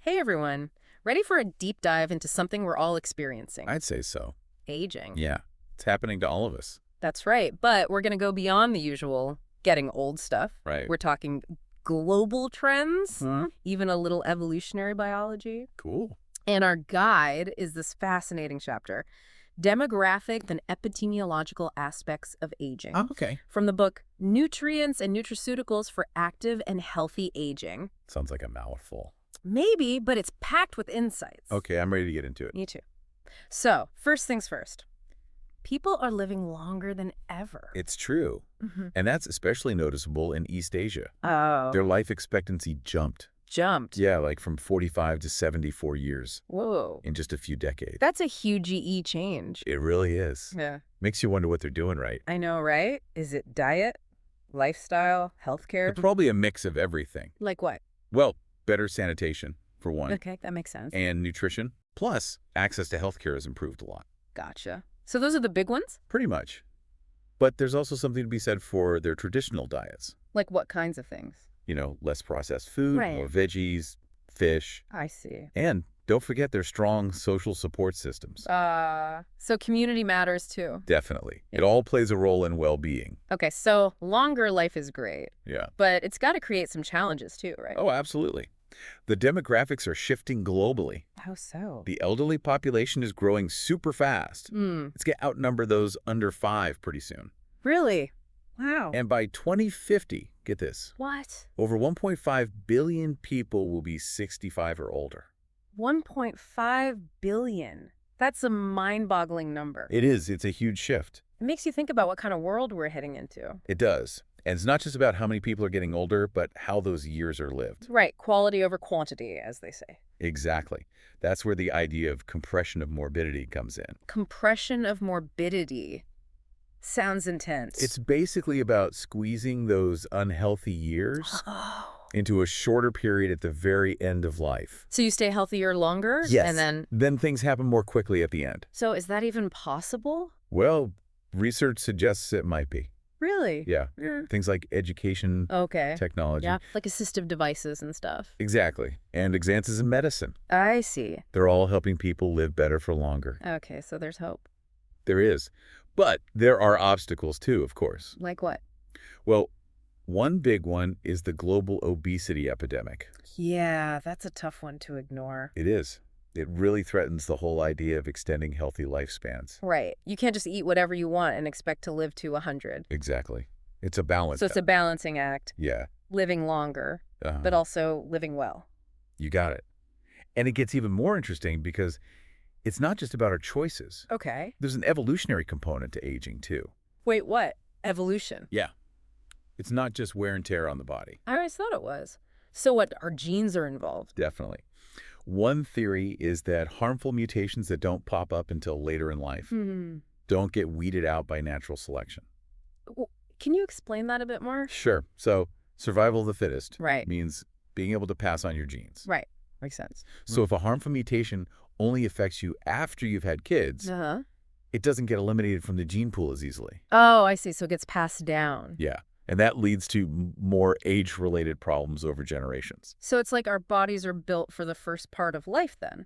Hey everyone, ready for a deep dive into something we're all experiencing? I'd say so. Aging. Yeah, it's happening to all of us. That's right, but we're going to go beyond the usual getting old stuff. Right. We're talking global trends, even a little evolutionary biology. Cool. And our guide is this fascinating chapter, Demographic and Epidemiological Aspects of Aging. Oh, okay. From the book Nutrients and Nutraceuticals for Active and Healthy Aging. Sounds like a mouthful. Maybe, but it's packed with insights. Okay, I'm ready to get into it. Me too. So, first things first. People are living longer than ever. It's true. And that's especially noticeable in East Asia. Oh. Their life expectancy jumped. Jumped. Yeah, like from 45 to 74 years. Whoa. In just a few decades. That's a huge change. It really is. Yeah. Makes you wonder what they're doing right. I know, right? Is it diet, lifestyle, healthcare? Probably a mix of everything. Like what? Well, better sanitation, for one. Okay, that makes sense. And nutrition. Plus, access to healthcare has improved a lot. Gotcha. So those are the big ones? Pretty much. But there's also something to be said for their traditional diets. Like what kinds of things? You know, less processed food, Right. more veggies, fish. I see. And don't forget their strong social support systems. So community matters too. Definitely. It all plays a role in well-being. Okay, so longer life is great, Yeah. but it's got to create some challenges too, right? Oh, absolutely. The demographics are shifting globally. How so? The elderly population is growing super fast. It's going to outnumber those under 5 pretty soon. Really? Wow. And by 2050, get this, What? over 1.5 billion people will be 65 or older. 1.5 billion. That's a mind-boggling number. It is. It's a huge shift. It makes you think about what kind of world we're heading into. It does. And it's not just about how many people are getting older, but how those years are lived. Right, quality over quantity, as they say. Exactly. That's where the idea of compression of morbidity comes in. Compression of morbidity. Sounds intense. It's basically about squeezing those unhealthy years into a shorter period at the very end of life. So you stay healthier longer? Yes. And then things happen more quickly at the end. So is that even possible? Well, research suggests it might be. Really? Yeah. Things like education, Okay. technology. Yeah, like assistive devices and stuff. Exactly. And advances in medicine. I see. They're all helping people live better for longer. Okay, so there's hope. There is. But there are obstacles too, of course. Like what? Well, one big one is the global obesity epidemic. Yeah, that's a tough one to ignore. It is. It really threatens the whole idea of extending healthy lifespans. Right. You can't just eat whatever you want and expect to live to 100. Exactly. It's a balance. So it's a balancing act. Yeah. Living longer, but also living well. You got it. And it gets even more interesting because it's not just about our choices. Okay. There's an evolutionary component to aging, too. Wait, what? Evolution? Yeah. It's not just wear and tear on the body. I always thought it was. So what, our genes are involved? Definitely. One theory is that harmful mutations that don't pop up until later in life don't get weeded out by natural selection. Can you explain that a bit more? Sure. So survival of the fittest Right. means being able to pass on your genes. Right. Makes sense. So if a harmful mutation only affects you after you've had kids, it doesn't get eliminated from the gene pool as easily. Oh, I see. So it gets passed down. Yeah. And that leads to more age-related problems over generations. So it's like our bodies are built for the first part of life then.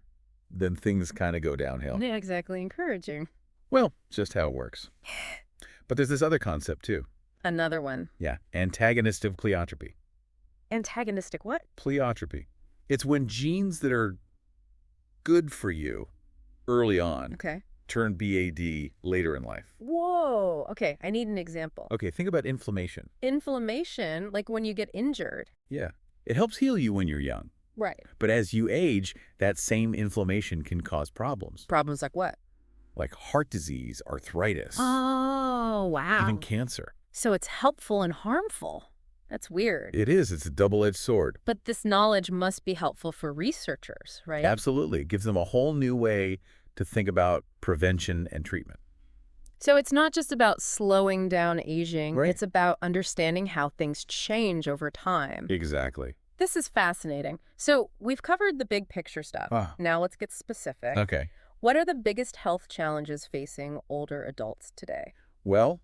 Then things kind of go downhill. Yeah, exactly. Encouraging. Well, it's just how it works. But there's this other concept, too. Another one. Yeah. Antagonistic pleiotropy. Antagonistic what? Pleiotropy. It's when genes that are good for you early on turn BAD later in life. Whoa. Okay, I need an example. Okay, think about inflammation. Inflammation, like when you get injured. Yeah. It helps heal you when you're young. Right. But as you age, that same inflammation can cause problems. Problems like what? Like heart disease, arthritis, Oh, wow. even cancer. So it's helpful and harmful. That's weird. It is. It's a double-edged sword. But this knowledge must be helpful for researchers, right? Absolutely. It gives them a whole new way to think about prevention and treatment. So it's not just about slowing down aging. Right. It's about understanding how things change over time. Exactly. This is fascinating. So we've covered the big picture stuff. Now let's get specific. Okay. What are the biggest health challenges facing older adults today? Well,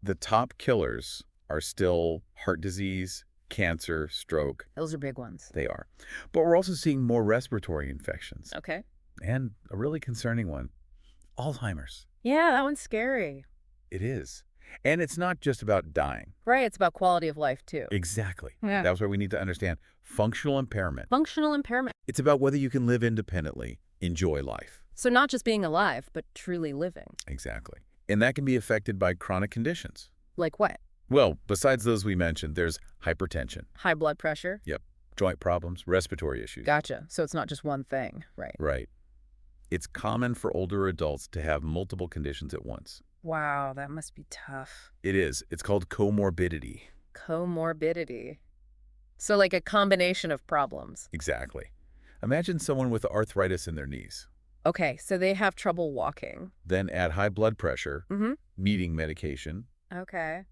the top killers are still heart disease, cancer, stroke. Those are big ones. They are. But we're also seeing more respiratory infections. Okay. And a really concerning one, Alzheimer's. Yeah, that one's scary. It is. And it's not just about dying. Right, it's about quality of life, too. Exactly. Yeah. That's why we need to understand functional impairment. Functional impairment. It's about whether you can live independently, enjoy life. So not just being alive, but truly living. Exactly. And that can be affected by chronic conditions. Like what? Well, besides those we mentioned, there's hypertension. High blood pressure? Yep. Joint problems, respiratory issues. Gotcha. So it's not just one thing, right? Right. It's common for older adults to have multiple conditions at once. Wow, that must be tough. It is. It's called comorbidity. Comorbidity. So like a combination of problems. Exactly. Imagine someone with arthritis in their knees. Okay, so they have trouble walking. Then add high blood pressure, Mm-hmm. needing medication, Okay.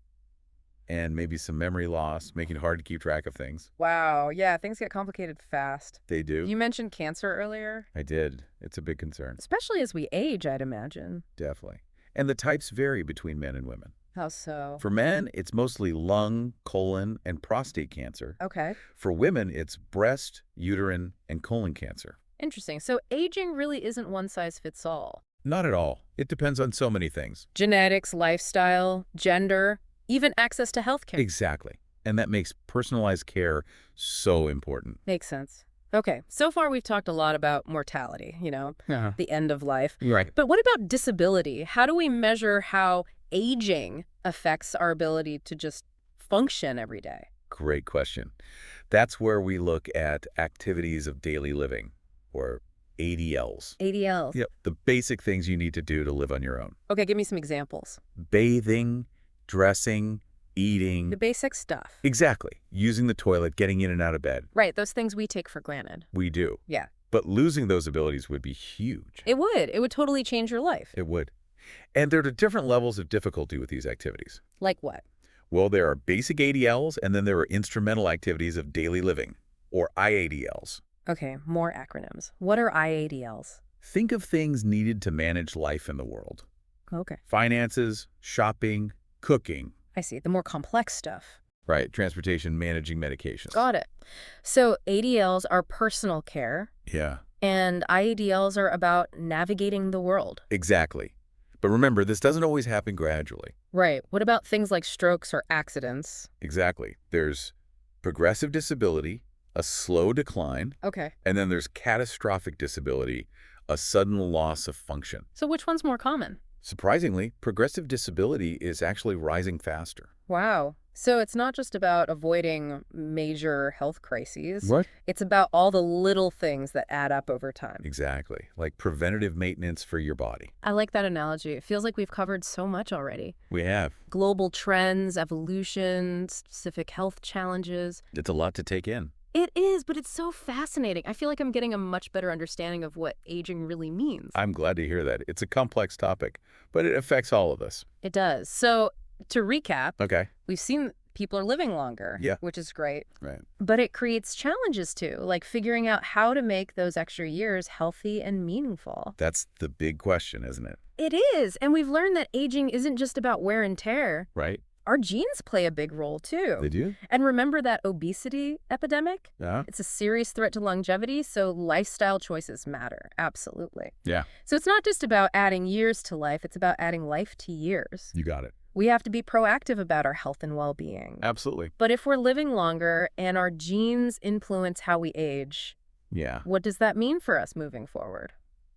and maybe some memory loss, making it hard to keep track of things. Wow, yeah, things get complicated fast. They do. You mentioned cancer earlier. I did. It's a big concern. Especially as we age, I'd imagine. Definitely. And the types vary between men and women. How so? For men, it's mostly lung, colon, and prostate cancer. Okay. For women, it's breast, uterine, and colon cancer. Interesting. So aging really isn't one size fits all. Not at all. It depends on so many things. Genetics, lifestyle, gender, even access to healthcare. Exactly. And that makes personalized care so important. Makes sense. Okay, so far we've talked a lot about mortality, the end of life. Right. But what about disability? How do we measure how aging affects our ability to just function every day? Great question. That's where we look at activities of daily living, or ADLs. ADLs? Yep. The basic things you need to do to live on your own. Okay, give me some examples. Bathing, dressing, eating. The basic stuff. Exactly. Using the toilet, getting in and out of bed. Right, those things we take for granted. We do. Yeah. But losing those abilities would be huge. It would. It would totally change your life. It would. And there are different levels of difficulty with these activities. Like what? Well, there are basic ADLs, and then there are instrumental activities of daily living, or IADLs. Okay, more acronyms. What are IADLs? Think of things needed to manage life in the world. Okay. Finances, shopping, cooking. I see. The more complex stuff. Right. Transportation, managing medications. Got it. So ADLs are personal care. Yeah. And IADLs are about navigating the world. Exactly. But remember, this doesn't always happen gradually. Right. What about things like strokes or accidents? Exactly. There's progressive disability, a slow decline. Okay. And then there's catastrophic disability, a sudden loss of function. So which one's more common? Surprisingly, progressive disability is actually rising faster. Wow. So it's not just about avoiding major health crises. What? It's about all the little things that add up over time. Exactly. Like preventative maintenance for your body. I like that analogy. It feels like we've covered so much already. We have. Global trends, evolution, specific health challenges. It's a lot to take in. It is, but it's so fascinating. I feel like I'm getting a much better understanding of what aging really means. I'm glad to hear that. It's a complex topic, but it affects all of us. It does. So to recap, Okay. we've seen people are living longer, Yeah. which is great. Right. But it creates challenges too, like figuring out how to make those extra years healthy and meaningful. That's the big question, isn't it? It is. And we've learned that aging isn't just about wear and tear. Right. Our genes play a big role too. They do? And remember that obesity epidemic? Yeah. It's a serious threat to longevity, so lifestyle choices matter. Absolutely. Yeah. So it's not just about adding years to life, it's about adding life to years. You got it. We have to be proactive about our health and well-being. Absolutely. But if we're living longer and our genes influence how we age, Yeah. what does that mean for us moving forward?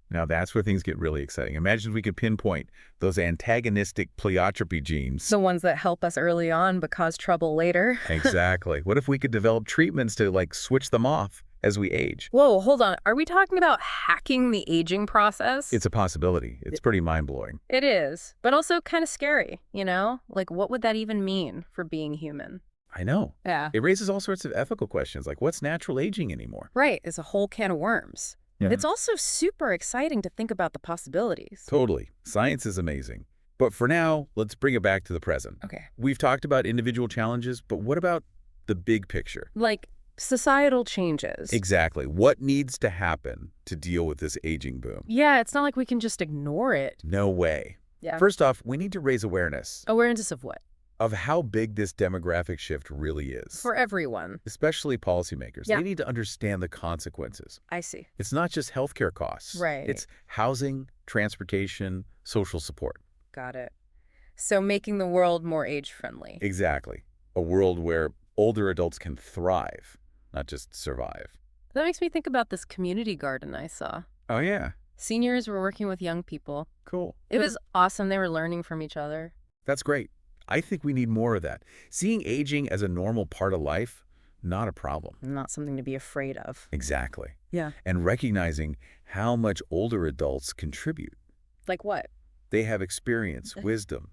Now that's where things get really exciting. Imagine if we could pinpoint those antagonistic pleiotropy genes. The ones that help us early on but cause trouble later. Exactly. What if we could develop treatments to switch them off as we age? Whoa, hold on. Are we talking about hacking the aging process? It's a possibility. It's pretty mind-blowing. It is, but also kind of scary, Like, what would that even mean for being human? I know. Yeah. It raises all sorts of ethical questions, like what's natural aging anymore? Right. It's a whole can of worms. Yeah. It's also super exciting to think about the possibilities. Totally. Science is amazing. But for now, let's bring it back to the present. Okay. We've talked about individual challenges, but what about the big picture? Like societal changes. Exactly. What needs to happen to deal with this aging boom? Yeah, it's not like we can just ignore it. No way. Yeah. First off, we need to raise awareness. Awareness of what? of how big this demographic shift really is. For everyone. Especially policymakers. Yeah. They need to understand the consequences. I see. It's not just healthcare costs. Right. It's housing, transportation, social support. Got it. So making the world more age-friendly. Exactly. A world where older adults can thrive, not just survive. That makes me think about this community garden I saw. Oh, yeah. Seniors were working with young people. Cool. It was awesome. They were learning from each other. That's great. I think we need more of that. Seeing aging as a normal part of life, not a problem. Not something to be afraid of. Exactly. Yeah. And recognizing how much older adults contribute. Like what? They have experience, wisdom.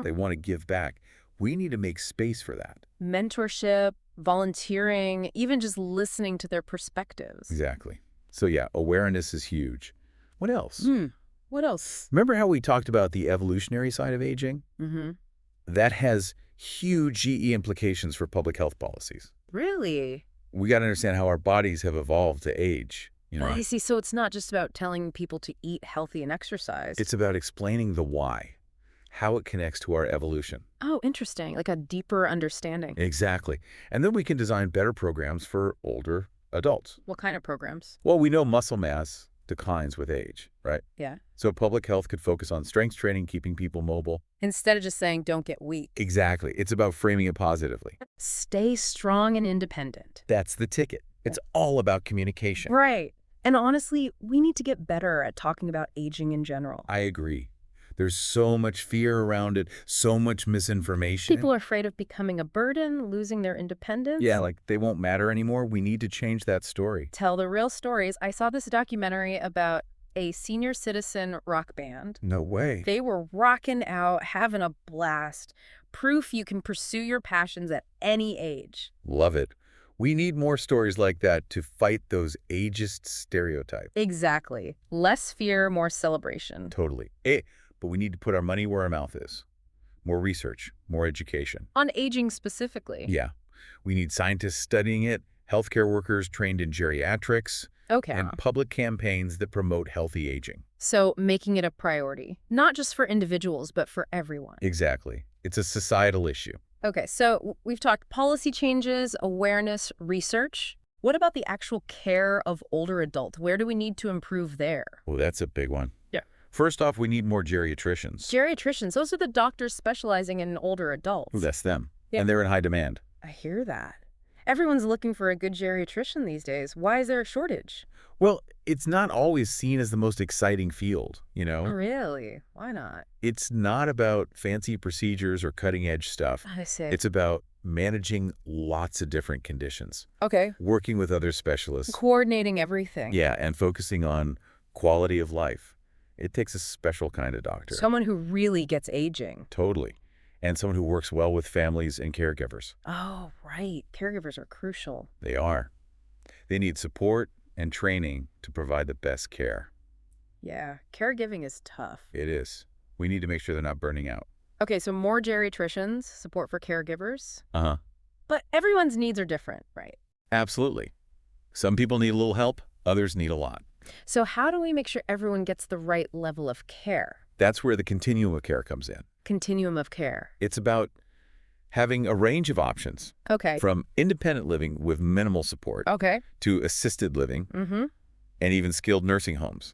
They want to give back. We need to make space for that. Mentorship, volunteering, even just listening to their perspectives. Exactly. So yeah, awareness is huge. What else? What else? Remember how we talked about the evolutionary side of aging? That has huge GE implications for public health policies. Really? We got to understand how our bodies have evolved to age. You know, I see. So it's not just about telling people to eat healthy and exercise. it's about explaining the why, how it connects to our evolution. Oh, interesting. Like a deeper understanding. Exactly. And then we can design better programs for older adults. What kind of programs? Well, we know muscle mass declines with age, right? Yeah. So public health could focus on strength training, keeping people mobile. Instead of just saying, don't get weak. Exactly. It's about framing it positively. Stay strong and independent. That's the ticket. It's all about communication. Right. And honestly, we need to get better at talking about aging in general. I agree. There's so much fear around it, so much misinformation. People are afraid of becoming a burden, losing their independence. Yeah, like they won't matter anymore. We need to change that story. Tell the real stories. I saw this documentary about a senior citizen rock band. No way. They were rocking out, having a blast. Proof you can pursue your passions at any age. Love it. We need more stories like that to fight those ageist stereotypes. Exactly. Less fear, more celebration. Totally. But we need to put our money where our mouth is. More research, more education. On aging specifically. Yeah. We need scientists studying it, healthcare workers trained in geriatrics, Okay. and public campaigns that promote healthy aging. So making it a priority, not just for individuals, but for everyone. Exactly. It's a societal issue. Okay, so we've talked policy changes, awareness, research. What about the actual care of older adults? Where do we need to improve there? Well, that's a big one. Yeah. First off, we need more geriatricians. Geriatricians, those are the doctors specializing in older adults. Ooh, that's them. Yeah. And they're in high demand. I hear that. Everyone's looking for a good geriatrician these days. Why is there a shortage? Well, it's not always seen as the most exciting field, you know? Really? Why not? It's not about fancy procedures or cutting-edge stuff. I see. It's about managing lots of different conditions, Okay. working with other specialists. Coordinating everything. Yeah, and focusing on quality of life. It takes a special kind of doctor. Someone who really gets aging. Totally. And someone who works well with families and caregivers. Oh, right. Caregivers are crucial. They are. They need support and training to provide the best care. Yeah, caregiving is tough. It is. We need to make sure they're not burning out. Okay, so more geriatricians, support for caregivers. Uh-huh. But everyone's needs are different, right? Absolutely. Some people need a little help, others need a lot. So how do we make sure everyone gets the right level of care? That's where the continuum of care comes in. Continuum of care. It's about having a range of options, Okay. from independent living with minimal support Okay. to assisted living Mm-hmm. and even skilled nursing homes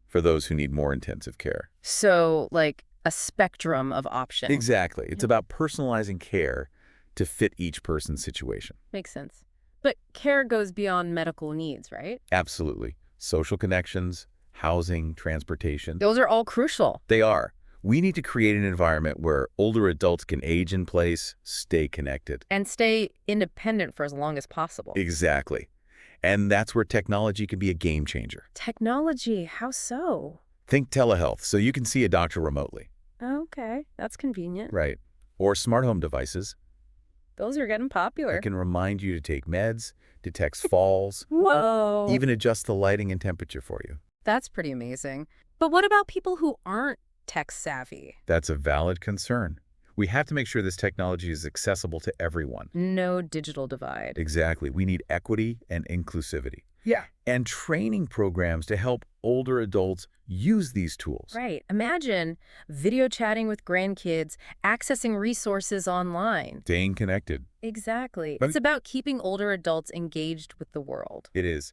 for those who need more intensive care. So, like a spectrum of options. Exactly. It's about personalizing care to fit each person's situation. Makes sense. But care goes beyond medical needs, right? Absolutely. Social connections, housing, transportation. Those are all crucial. They are. We need to create an environment where older adults can age in place, stay connected. And stay independent for as long as possible. Exactly. And that's where technology can be a game changer. Technology, how so? Think telehealth, so you can see a doctor remotely. Okay, that's convenient. Right. Or smart home devices Those are getting popular. that can remind you to take meds, detects falls, Whoa. even adjust the lighting and temperature for you. That's pretty amazing. But what about people who aren't tech savvy? That's a valid concern. We have to make sure this technology is accessible to everyone. No digital divide. Exactly. We need equity and inclusivity. Yeah. And training programs to help older adults use these tools. Right. Imagine video chatting with grandkids, accessing resources online. Staying connected. Exactly. It's about keeping older adults engaged with the world. It is.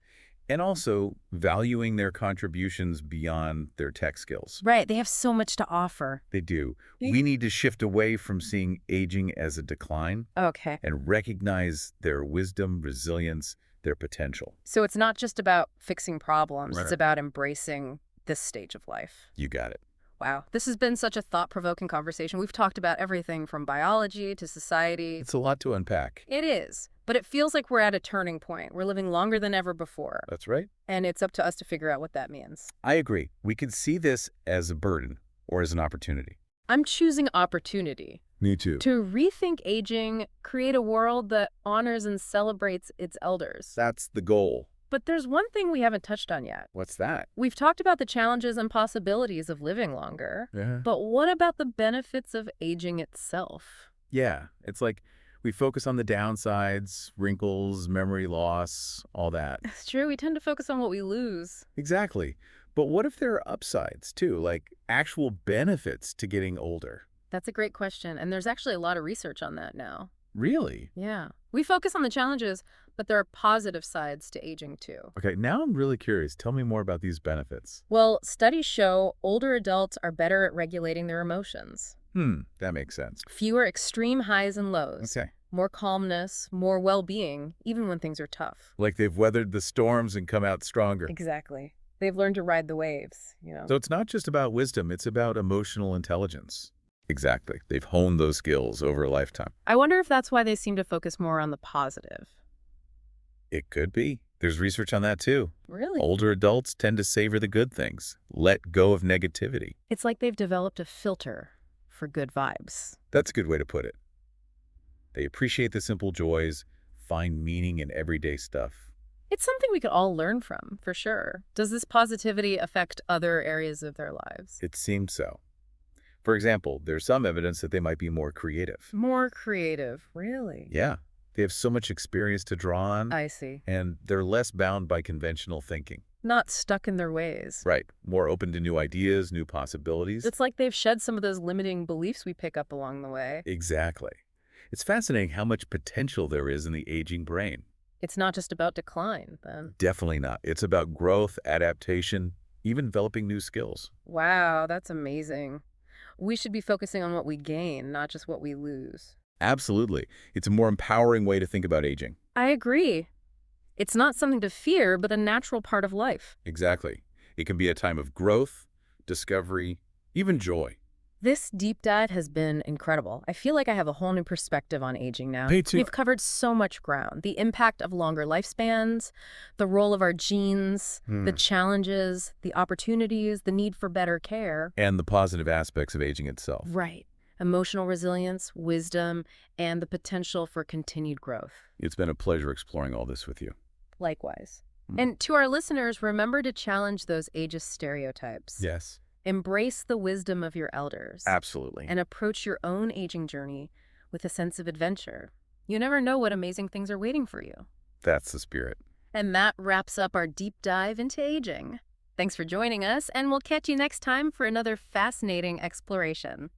And also valuing their contributions beyond their tech skills. Right. They have so much to offer. They do. We need to shift away from seeing aging as a decline. Okay. And recognize their wisdom, resilience, their potential. So it's not just about fixing problems. Right. It's about embracing this stage of life. You got it. Wow. This has been such a thought-provoking conversation. We've talked about everything from biology to society. It's a lot to unpack. It is. But it feels like we're at a turning point. We're living longer than ever before. That's right. And it's up to us to figure out what that means. I agree. We could see this as a burden or as an opportunity. I'm choosing opportunity. Me too. To rethink aging, create a world that honors and celebrates its elders. That's the goal. But there's one thing we haven't touched on yet. What's that? We've talked about the challenges and possibilities of living longer. Yeah. But what about the benefits of aging itself? Yeah. It's like we focus on the downsides, wrinkles, memory loss, all that. It's true. We tend to focus on what we lose. Exactly. But what if there are upsides, too, like actual benefits to getting older? That's a great question. And there's actually a lot of research on that now. Really? Yeah. We focus on the challenges, but there are positive sides to aging, too. Okay, now I'm really curious. Tell me more about these benefits. Well, studies show older adults are better at regulating their emotions. That makes sense. Fewer extreme highs and lows. Okay. More calmness, more well-being, even when things are tough. Like they've weathered the storms and come out stronger. Exactly. They've learned to ride the waves, you know. So it's not just about wisdom, it's about emotional intelligence. Exactly. They've honed those skills over a lifetime. I wonder if that's why they seem to focus more on the positive. It could be. There's research on that too. Really? Older adults tend to savor the good things, let go of negativity. It's like they've developed a filter for good vibes. That's a good way to put it. They appreciate the simple joys, find meaning in everyday stuff. It's something we could all learn from, for sure. Does this positivity affect other areas of their lives? It seems so. For example, there's some evidence that they might be more creative. More creative, really? Yeah. They have so much experience to draw on. I see. And they're less bound by conventional thinking. Not stuck in their ways. Right. More open to new ideas, new possibilities. It's like they've shed some of those limiting beliefs we pick up along the way. Exactly. It's fascinating how much potential there is in the aging brain. It's not just about decline, then. Definitely not. It's about growth, adaptation, even developing new skills. Wow, that's amazing. We should be focusing on what we gain, not just what we lose. Absolutely. It's a more empowering way to think about aging. I agree. It's not something to fear, but a natural part of life. Exactly. It can be a time of growth, discovery, even joy. This deep dive has been incredible. I feel like I have a whole new perspective on aging now. Me too. We've covered so much ground. The impact of longer lifespans, the role of our genes, the challenges, the opportunities, the need for better care. And the positive aspects of aging itself. Right. Emotional resilience, wisdom, and the potential for continued growth. It's been a pleasure exploring all this with you. Likewise. And to our listeners, remember to challenge those ageist stereotypes. Yes. Embrace the wisdom of your elders. Absolutely. And approach your own aging journey with a sense of adventure. You never know what amazing things are waiting for you. That's the spirit. And that wraps up our deep dive into aging. Thanks for joining us, and we'll catch you next time for another fascinating exploration.